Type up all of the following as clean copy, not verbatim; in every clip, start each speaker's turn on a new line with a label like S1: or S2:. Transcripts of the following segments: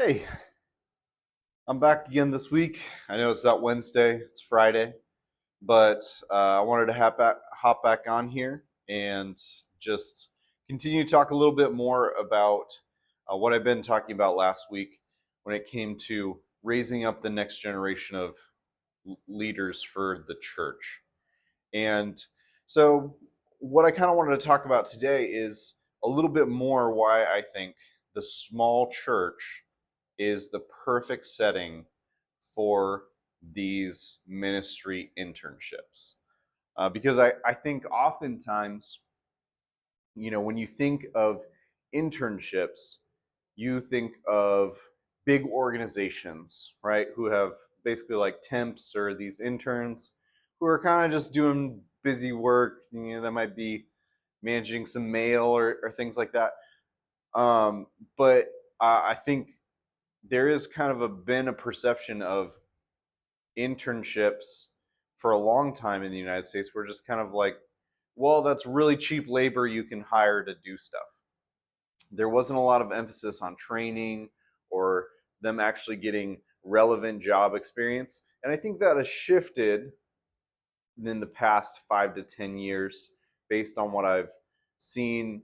S1: Hey, I'm back again this week. I know it's not Wednesday, it's Friday, but I wanted to hop back on here and just continue to talk a little bit more about what I've been talking about last week when it came to raising up the next generation of leaders for the church. And so, what I kind of wanted to talk about today is a little bit more why I think the small church is the perfect setting for these ministry internships. Because I think oftentimes, when you think of internships, you think of big organizations, right? Who have basically like temps or these interns who are kind of just doing busy work. That might be managing some mail or things like that. But I think there is kind of been a perception of internships for a long time in the United States. We're just kind of like, well, that's really cheap labor you can hire to do stuff. There wasn't a lot of emphasis on training or them actually getting relevant job experience. And I think that has shifted in the past 5 to 10 years based on what I've seen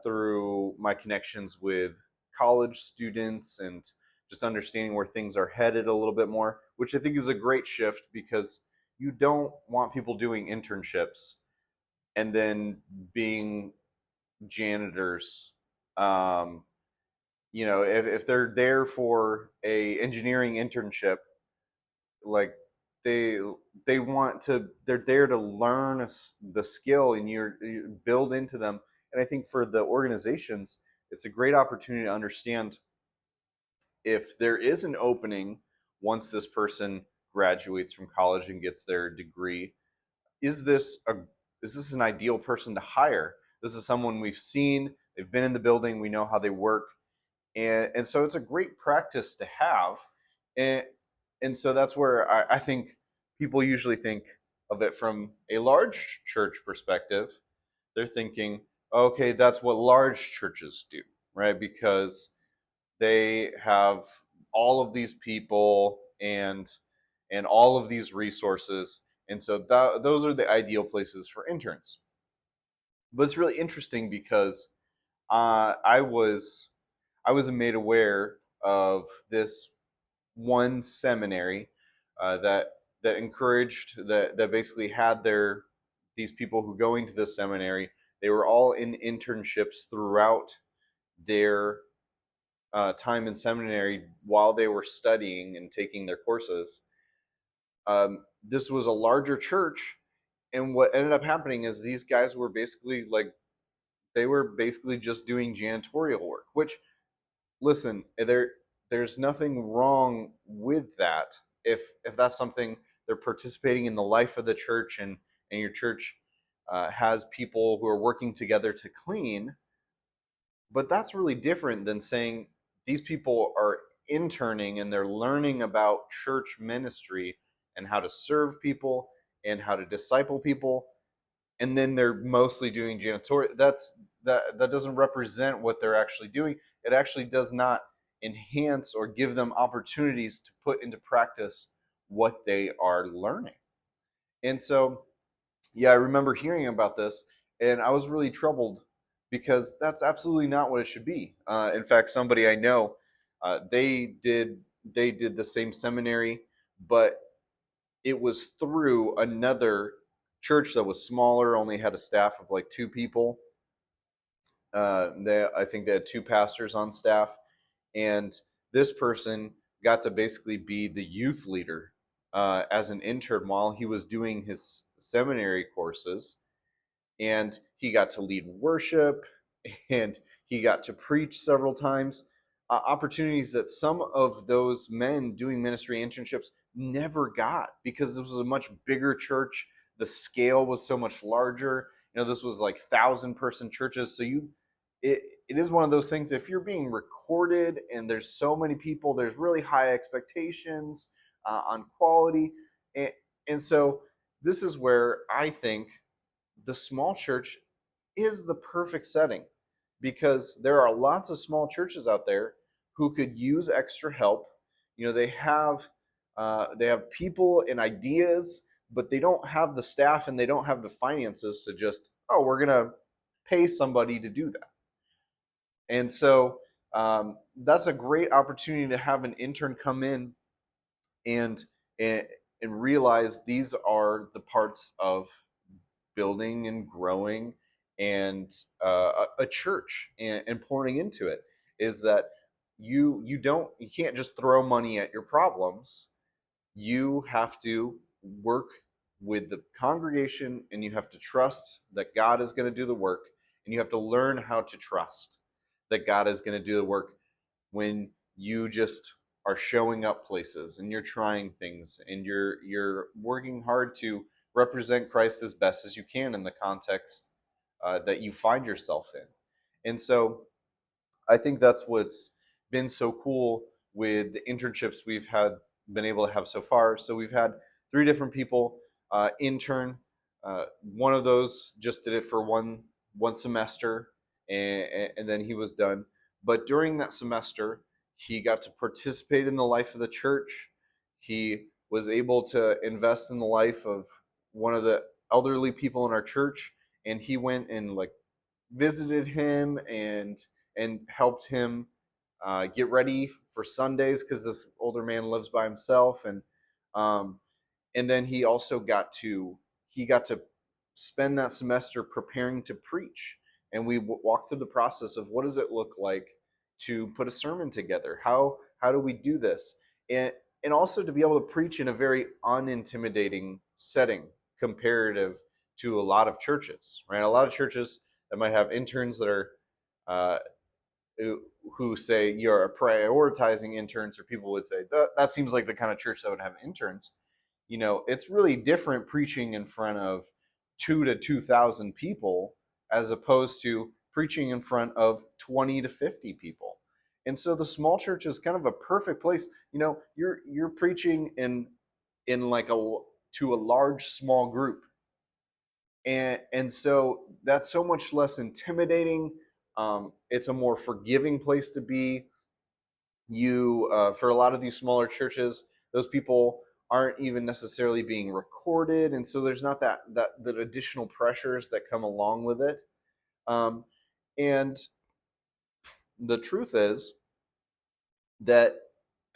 S1: through my connections with college students and just understanding where things are headed a little bit more, which I think is a great shift because you don't want people doing internships and then being janitors. Um, if they're there for a engineering internship, like they they're there to learn the skill and you build into them. And I think for the organizations, it's a great opportunity to understand if there is an opening once this person graduates from college and gets their degree. Is this a is this an ideal person to hire? This is someone we've seen, they've been in the building, we know how they work, and so it's a great practice to have. And, and so that's where I think people usually think of it from a large church perspective. They're thinking, okay, that's what large churches do, right? Because they have all of these people and all of these resources, and so those are the ideal places for interns. But it's really interesting because I was made aware of this one seminary that encouraged that basically had these people who going to this seminary. They were all in internships throughout their time in seminary while they were studying and taking their courses. This was a larger church, and what ended up happening is these guys were basically like they were basically just doing janitorial work. Which, listen, there's nothing wrong with that if that's something they're participating in the life of the church, and your church has people who are working together to clean. But that's really different than saying these people are interning and they're learning about church ministry and how to serve people and how to disciple people, and then they're mostly doing janitorial. That doesn't represent what they're actually doing. It actually does not enhance or give them opportunities to put into practice what they are learning. And so, yeah, I remember hearing about this, and I was really troubled because that's absolutely not what it should be. In fact, somebody I know, they did the same seminary, but it was through another church that was smaller, only had a staff of like two people. I think they had two pastors on staff, and this person got to basically be the youth leader as an intern while he was doing his seminary courses, and he got to lead worship, and he got to preach several times. Opportunities that some of those men doing ministry internships never got because this was a much bigger church. The scale was so much larger. This was like 1,000-person churches. So it is one of those things. If you're being recorded and there's so many people, there's really high expectations on quality, and so this is where I think the small church is the perfect setting, because there are lots of small churches out there who could use extra help. They have people and ideas, but they don't have the staff and they don't have the finances to just, oh, we're gonna pay somebody to do that. And so that's a great opportunity to have an intern come in and and, and realize these are the parts of building and growing and a church and pouring into it, is that you can't just throw money at your problems. You have to work with the congregation, and you have to trust that God is going to do the work, and you have to learn how to trust that God is going to do the work when you just are showing up places and you're trying things and you're working hard to represent Christ as best as you can in the context that you find yourself in. And so I think that's what's been so cool with the internships we've had been able to have so far. So we've had three different people intern. One of those just did it for one semester, and then he was done. But during that semester, he got to participate in the life of the church. He was able to invest in the life of one of the elderly people in our church, and he went and like visited him and helped him get ready for Sundays, because this older man lives by himself. Um, and then he got to spend that semester preparing to preach. And we walked through the process of what does it look like to put a sermon together. How do we do this? And also to be able to preach in a very unintimidating setting comparative to a lot of churches, right? A lot of churches that might have interns that are uh, who say you're prioritizing interns, or people would say that seems like the kind of church that would have interns. It's really different preaching in front of 2,000 to 2,000 people as opposed to preaching in front of 20 to 50 people. And so the small church is kind of a perfect place. You're preaching in like a to a large small group, and so that's so much less intimidating. It's a more forgiving place to be. For a lot of these smaller churches, those people aren't even necessarily being recorded, and so there's not that the additional pressures that come along with it. And the truth is that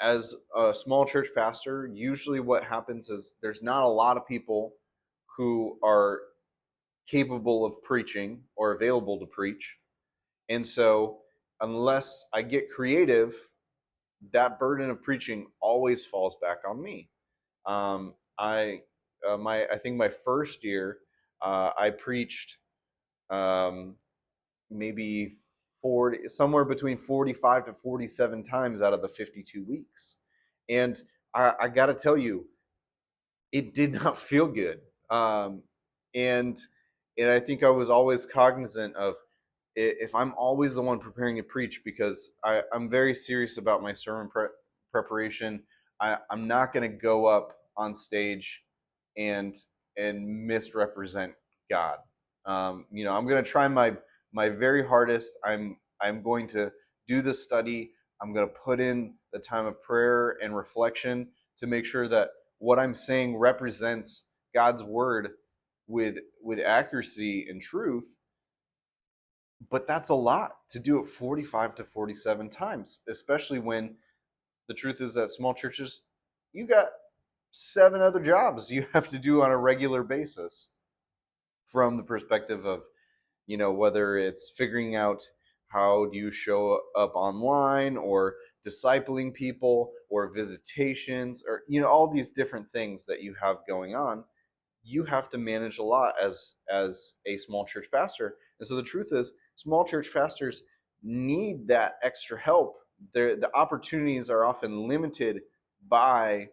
S1: as a small church pastor, usually what happens is there's not a lot of people who are capable of preaching or available to preach. And so, unless I get creative, that burden of preaching always falls back on me. I think my first year, I preached um, maybe 40, somewhere between 45 to 47 times out of the 52 weeks, and I got to tell you, it did not feel good. And and I think I was always cognizant of, if I'm always the one preparing to preach, because I'm very serious about my sermon preparation. I'm not going to go up on stage and misrepresent God. I'm going to try my very hardest. I'm going to do the study. I'm going to put in the time of prayer and reflection to make sure that what I'm saying represents God's word with accuracy and truth. But that's a lot to do it 45 to 47 times, especially when the truth is that small churches, you got 7 other jobs you have to do on a regular basis, from the perspective of, whether it's figuring out how do you show up online, or discipling people, or visitations, or all these different things that you have going on. You have to manage a lot as a small church pastor. And so the truth is, small church pastors need that extra help. The opportunities are often limited by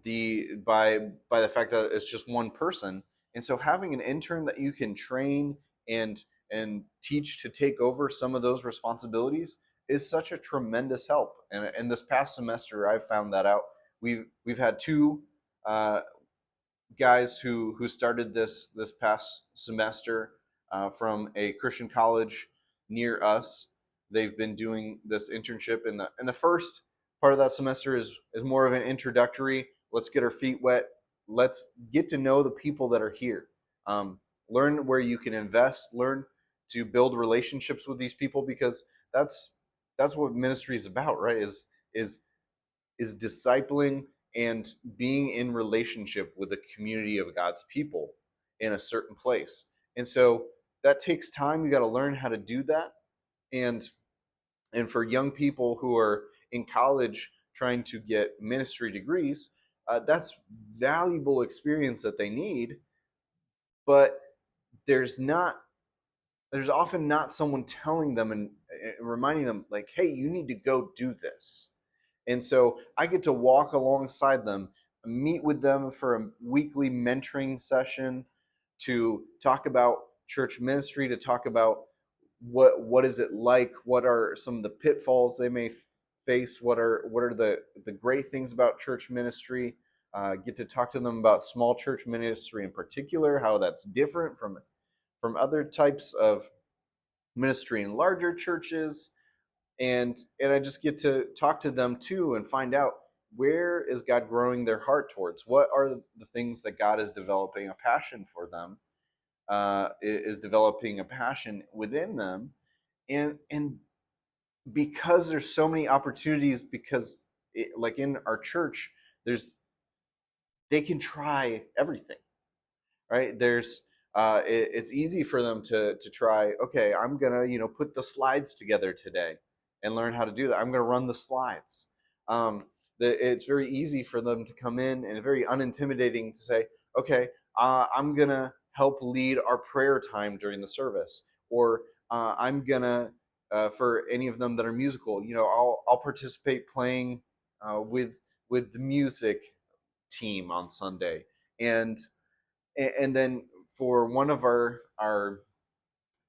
S1: the fact that it's just one person. And so having an intern that you can train and teach to take over some of those responsibilities is such a tremendous help. And this past semester, I've found that out. We've had two guys who started this past semester from a Christian college near us. they've been doing this internship, and the first part of that semester is more of an introductory. Let's get our feet wet. Let's get to know the people that are here. Um, Learn where you can invest. Learn to build relationships with these people, because that's that's what ministry is about, right? Is is discipling and being in relationship with a community of God's people in a certain place. And so that takes time. You got to learn how to do that. And for young people who are in college trying to get ministry degrees, that's valuable experience that they need. But there's not there's often not someone telling them and reminding them, like, hey, you need to go do this. And so I get to walk alongside them, meet with them for a weekly mentoring session to talk about church ministry, to talk about what is it like, what are some of the pitfalls they may face, what are the great things about church ministry. Get to talk to them about small church ministry in particular, how that's different from other types of ministry in larger churches. And I just get to talk to them too and find out, where is God growing their heart towards? What are the things that God is developing a passion for them? Is developing a passion within them, and because there's so many opportunities, because like in our church, there's they can try everything, right? It's easy for them to try. Okay, I'm gonna put the slides together today and learn how to do that. I'm gonna run the slides. Um, it's very easy for them to come in, and very unintimidating to say, okay, I'm gonna help lead our prayer time during the service, or I'm gonna for any of them that are musical, I'll participate playing with the music team on Sunday. And then for one of our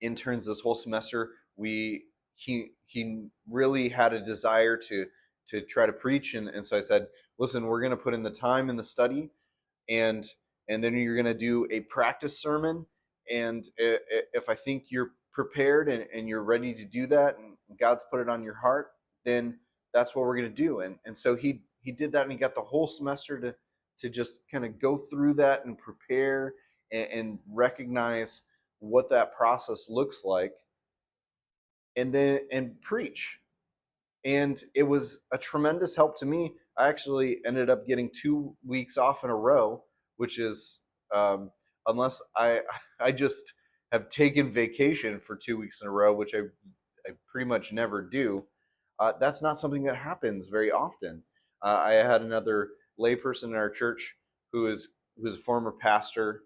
S1: interns this whole semester, we he really had a desire to try to preach, and so I said, listen, we're going to put in the time in the study, and then you're going to do a practice sermon. And if I think you're prepared and you're ready to do that, and God's put it on your heart, then that's what we're going to do. And so he did that, and he got the whole semester to just kind of go through that and prepare and recognize what that process looks like, and then preach. And it was a tremendous help to me. I actually ended up getting 2 weeks off in a row, which is unless I just have taken vacation for 2 weeks in a row, which I pretty much never do. That's not something that happens very often. I had another layperson in our church who is a former pastor.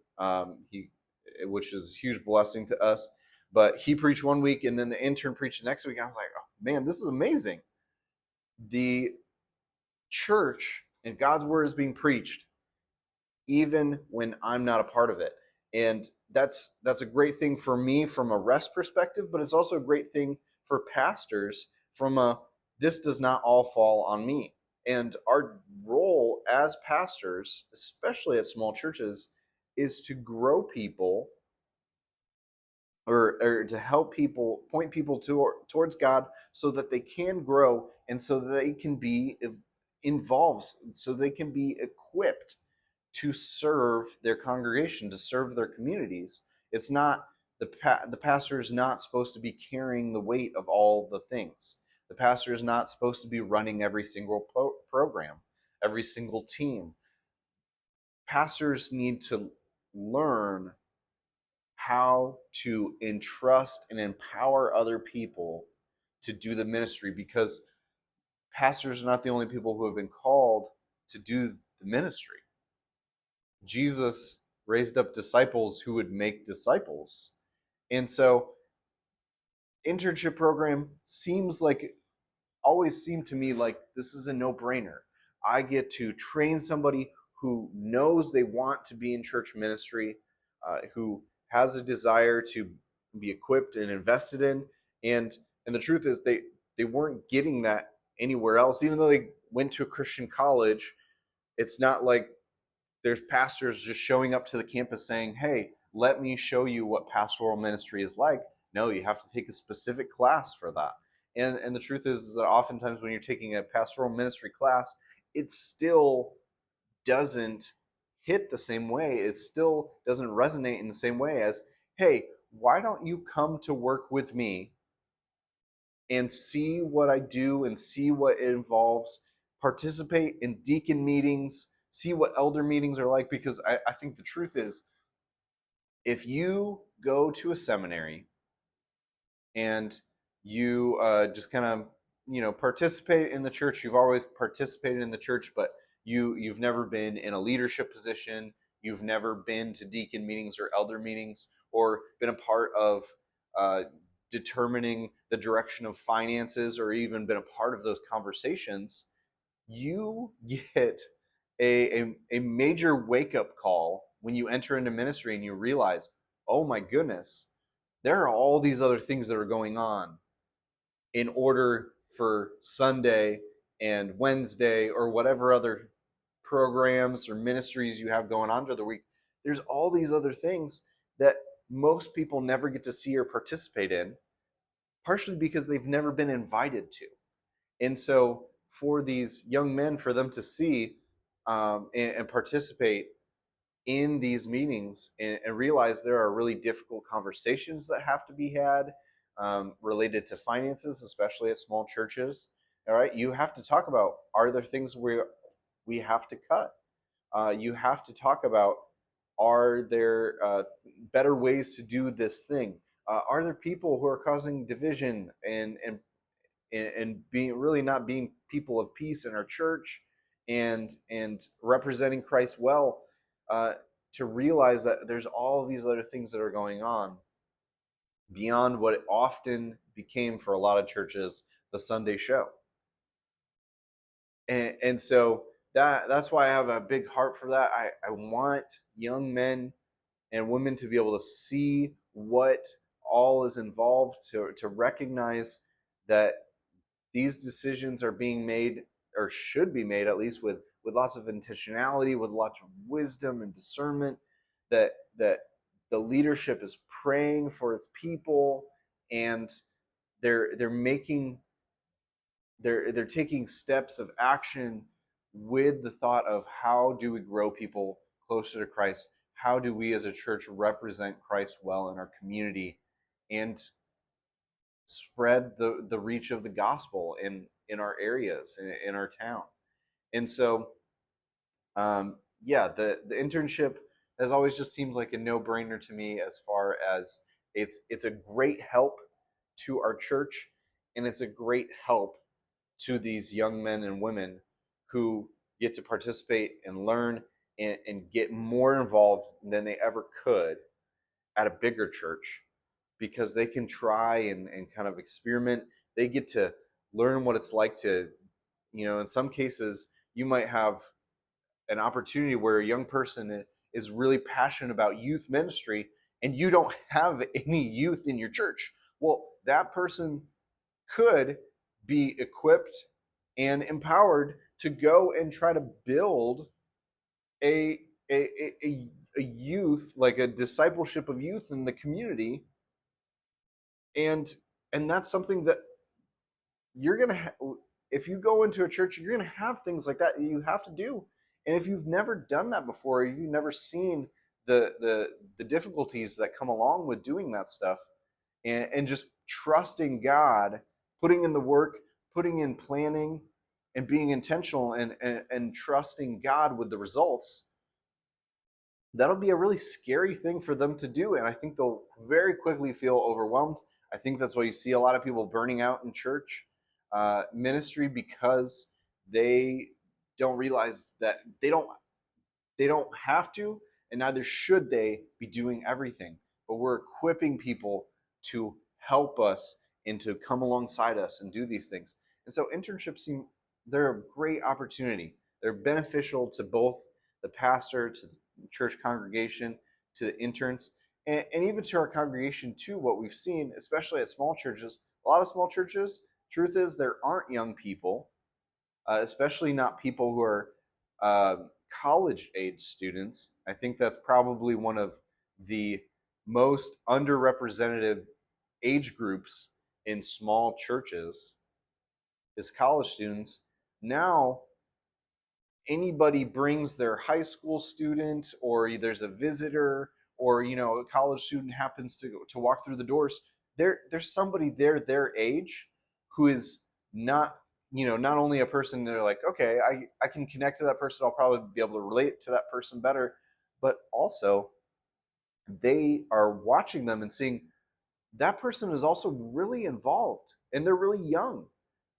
S1: Which is a huge blessing to us. But he preached 1 week, and then the intern preached the next week. I was like, oh man, this is amazing. The church and God's word is being preached even when I'm not a part of it. And that's a great thing for me from a rest perspective, but it's also a great thing for pastors from a, this does not all fall on me. And our role as pastors, especially at small churches, is to grow people, or to help people, point people towards God, so that they can grow, and so that they can be involved, so they can be equipped to serve their congregation, to serve their communities. It's not the pastor is not supposed to be carrying the weight of all the things. The pastor is not supposed to be running every single program, every single team. Pastors need to learn how to entrust and empower other people to do the ministry, because pastors are not the only people who have been called to do the ministry. Jesus raised up disciples who would make disciples. And so internship program always seemed to me like this is a no-brainer. I get to train somebody who knows they want to be in church ministry, who has a desire to be equipped and invested in, and the truth is they weren't getting that anywhere else. Even though they went to a Christian college, it's not like there's pastors just showing up to the campus saying, hey, let me show you what pastoral ministry is like. No, you have to take a specific class for that. And the truth is that oftentimes when you're taking a pastoral ministry class, it still doesn't hit the same way. It still doesn't resonate in the same way as, hey, why don't you come to work with me and see what I do and see what it involves, participate in deacon meetings, see what elder meetings are like? Because I think the truth is, if you go to a seminary and you just kind of participate in the church, you've always participated in the church, but you've never been in a leadership position, you've never been to deacon meetings or elder meetings, or been a part of uh, determining the direction of finances, or even been a part of those conversations, you get a major wake up call when you enter into ministry and you realize, oh my goodness, there are all these other things that are going on in order for Sunday and Wednesday or whatever other programs or ministries you have going on during the week. There's all these other things that most people never get to see or participate in, partially because they've never been invited to. And so for these young men, for them to see and participate in these meetings and realize there are really difficult conversations that have to be had related to finances, especially at small churches. All right, you have to talk about, are there things where we have to cut? You have to talk about, are there better ways to do this thing? Are there people who are causing division and being really not being people of peace in our church and representing Christ well, uh, to realize that there's all of these other things that are going on beyond what it often became for a lot of churches, the Sunday show. And so that's why I have a big heart for that. I want young men and women to be able to see what all is involved, to recognize that these decisions are being made, or should be made at least, with lots of intentionality, with lots of wisdom and discernment, that the leadership is praying for its people, and they're making they're taking steps of action with the thought of, how do we grow people closer to Christ? How do we as a church represent Christ well in our community and spread the reach of the gospel in our areas, in our town? And so yeah, the internship has always just seemed like a no-brainer to me, as far as it's a great help to our church, and it's a great help to these young men and women who get to participate and learn and get more involved than they ever could at a bigger church, because they can try and kind of experiment. They get to learn what it's like to, in some cases, you might have an opportunity where a young person is really passionate about youth ministry, and you don't have any youth in your church. Well, that person could be equipped and empowered to go and try to build a a youth, like a discipleship of youth in the community. And and that's something that you're gonna if you go into a church, you're gonna have things like that you have to do. And if you've never done that before, if you've never seen the difficulties that come along with doing that stuff, and just trusting God, putting in the work, putting in planning, and being intentional, and trusting God with the results, that'll be a really scary thing for them to do. And I think they'll very quickly feel overwhelmed. I think that's why you see a lot of people burning out in church ministry, because they don't realize that they don't have to, and neither should they be doing everything. But we're equipping people to help us and to come alongside us and do these things. And so internships they're a great opportunity. They're beneficial to both the pastor, to the church congregation, to the interns, and even to our congregation too. What we've seen, especially at small churches, a lot of small churches, truth is, there aren't young people, especially not people who are uh, college age students. I think that's probably one of the most underrepresented age groups in small churches as college students. Now anybody brings their high school student, or there's a visitor, or a college student happens to walk through the doors, there's somebody there their age who is not not only a person they're like, okay, I can connect to that person, I'll probably be able to relate to that person better, but also they are watching them and seeing that person is also really involved and they're really young,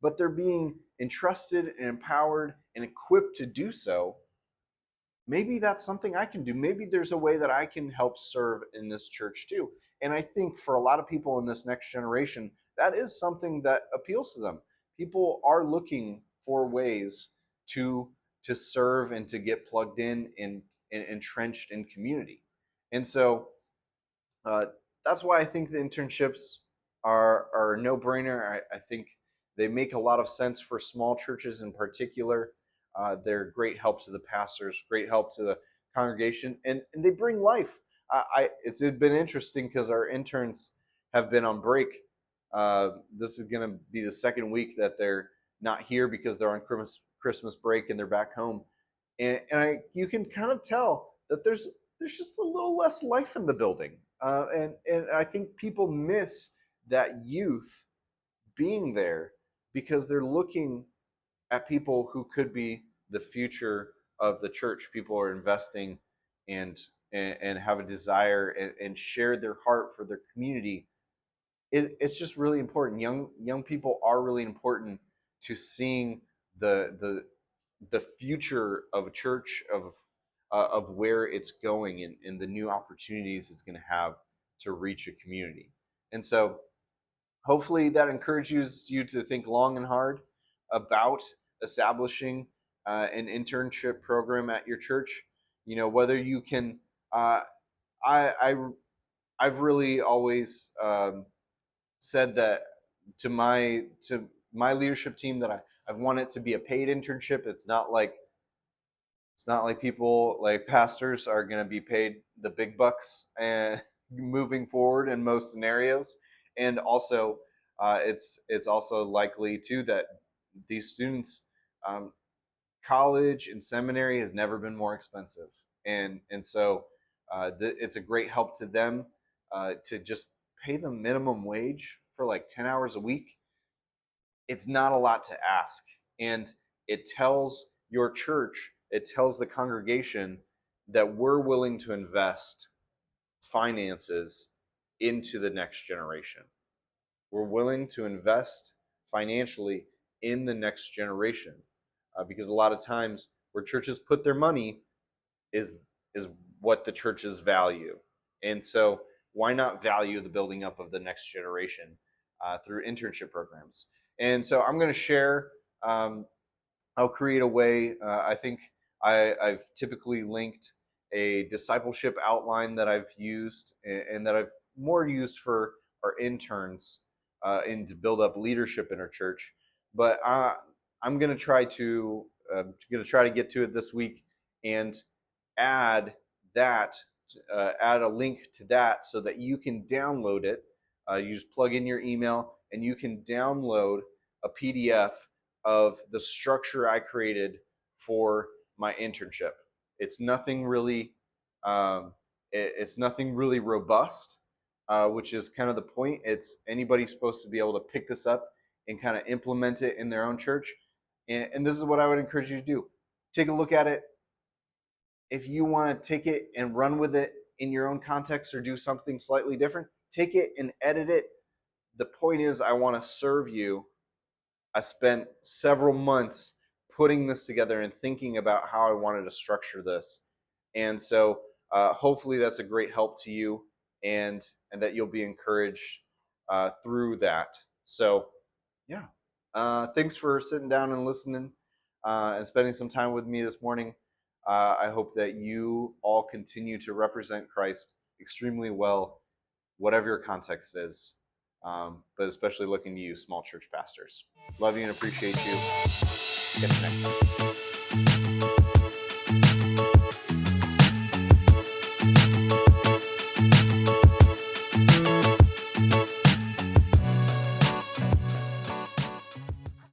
S1: but they're being entrusted and empowered and equipped to do so. Maybe that's something I can do. Maybe there's a way that I can help serve in this church too. And I think for a lot of people in this next generation, that is something that appeals to them. People are looking for ways to serve and to get plugged in and entrenched in community. And so uh, that's why I think the internships are a no-brainer. I think they make a lot of sense for small churches in particular. They're great help to the pastors, great help to the congregation, and they bring life. It's been interesting because our interns have been on break. This is going to be the second week that they're not here because they're on Christmas break and they're back home, and you can kind of tell that there's just a little less life in the building, and I think people miss that youth being there because they're looking at people who could be the future of the church. People are investing and and have a desire and share their heart for their community. It's just really important. Young people are really important to seeing the future of a church, of where it's going, and the new opportunities it's going to have to reach a community. And so hopefully that encourages you to think long and hard about establishing an internship program at your church. Whether you can. I, I I've really always said that to my leadership team that I want it to be a paid internship. It's not like people like pastors are going to be paid the big bucks and moving forward in most scenarios. And also, it's also likely too that these students, um, college and seminary has never been more expensive, and so it's a great help to them to just pay them minimum wage for like 10 hours a week. It's not a lot to ask. And it tells your church, it tells the congregation that we're willing to invest finances into the next generation. We're willing to invest financially in the next generation, because a lot of times where churches put their money is is what the churches value. And so why not value the building up of the next generation through internship programs? And so I'm going to share. I'll create a way. I think I've typically linked a discipleship outline that I've used and that I've more used for our interns and to build up leadership in our church. But I'm going to try to get to it this week and add that, add a link to that so that you can download it. You just plug in your email and you can download a PDF of the structure I created for my internship. It's nothing really, it's nothing really robust, which is kind of the point. It's anybody supposed to be able to pick this up and kind of implement it in their own church. And this is what I would encourage you to do. Take a look at it. If you want to take it and run with it in your own context or do something slightly different, take it and edit it. The point is, I want to serve you. I spent several months putting this together and thinking about how I wanted to structure this. And so hopefully that's a great help to you, and that you'll be encouraged through that. So yeah, thanks for sitting down and listening and spending some time with me this morning. I hope that you all continue to represent Christ extremely well, whatever your context is, but especially looking to you, small church pastors. Love you and appreciate you. Catch you next time.